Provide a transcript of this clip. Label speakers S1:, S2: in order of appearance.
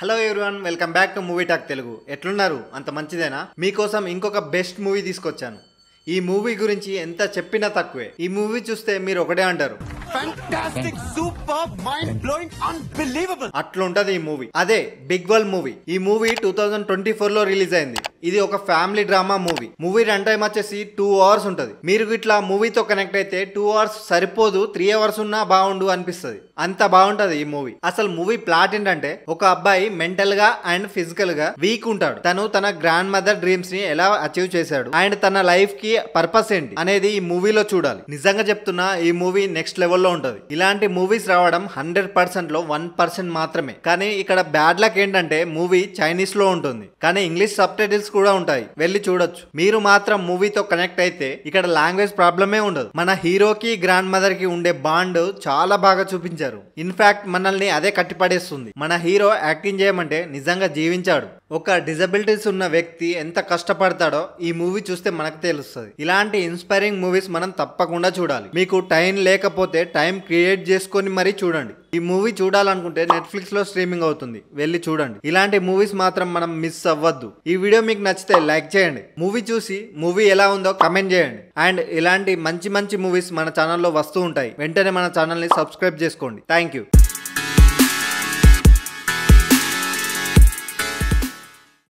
S1: Hello everyone, welcome back to movie talk Telugu. ఎట్లున్నారు? అంత మంచిదేనా? మీకోసం ఇంకొక బెస్ట్ మూవీ తీసుకొచ్చాను. ఈ మూవీ గురించి ఎంత చెప్పినా తక్కువే. ఈ మూవీ చూస్తే మీరు ఒకటే అంటారు,
S2: Fantastic, superb, mind-blowing, unbelievable.
S1: అట్లుంటది ఈ మూవీ. అదే బిగ్ వరల్డ్ మూవీ. ఈ మూవీ 2024 లో రిలీజ్ అయింది. ఇది ఒక family drama movie. Movie run time వచ్చేసి 2 hours ఉంటది. మీరు ఇట్లా మూవీతో కనెక్ట్ అయితే 2 hours సరిపోదు, 3 hours ఉన్నా బాగుండు అనిపిస్తుంది. అంత బాగుంటది ఈ మూవీ. అసలు మూవీ ప్లాట్ ఏంటంటే, ఒక అబ్బాయి మెంటల్ గా అండ్ ఫిజికల్ గా వీక్ ఉంటాడు. తను తన గ్రాండ్ మదర్ డ్రీమ్స్ ని ఎలా అచీవ్ చేశాడు అండ్ తన లైఫ్ కి పర్పస్ ఏంటి అనేది ఈ మూవీలో చూడాలి. నిజంగా చెప్తున్నా, ఈ మూవీ నెక్స్ట్ లెవెల్లో ఉంటది. ఇలాంటి మూవీస్ రావడం 100% లో 1% మాత్రమే. కానీ ఇక్కడ బ్యాడ్ లక్ ఏంటంటే, మూవీ చైనీస్ లో ఉంటుంది, కానీ ఇంగ్లీష్ సబ్ టైటిల్స్ కూడా ఉంటాయి, వెళ్ళి చూడొచ్చు. మీరు మాత్రం మూవీతో కనెక్ట్ అయితే ఇక్కడ లాంగ్వేజ్ ప్రాబ్లమే ఉండదు. మన హీరోకి గ్రాండ్ మదర్ కి ఉండే బాండ్ చాలా బాగా చూపించారు. ఇన్ఫాక్ట్ మనల్ని అదే కట్టిపడేస్తుంది. మన హీరో యాక్టింగ్ చేయమంటే నిజంగా జీవించాడు. ఒక డిజబిలిటీస్ ఉన్న వ్యక్తి ఎంత కష్టపడతాడో ఈ మూవీ చూస్తే మనకు తెలుస్తుంది. ఇలాంటి ఇన్స్పైరింగ్ మూవీస్ మనం తప్పకుండా చూడాలి. మీకు టైం లేకపోతే టైం క్రియేట్ చేసుకొని మరీ చూడండి. ఈ మూవీ చూడాలనుకుంటే నెట్ఫ్లిక్స్ లో స్ట్రీమింగ్ అవుతుంది, వెళ్ళి చూడండి. ఇలాంటి మూవీస్ మాత్రం మనం మిస్ అవ్వద్దు. ఈ వీడియో మీకు నచ్చితే లైక్ చేయండి. మూవీ చూసి మూవీ ఎలా ఉందో కమెంట్ చేయండి. అండ్ ఇలాంటి మంచి మంచి మూవీస్ మన ఛానల్లో వస్తూ ఉంటాయి. వెంటనే మన ఛానల్ ని సబ్స్క్రైబ్ చేసుకోండి. Thank you.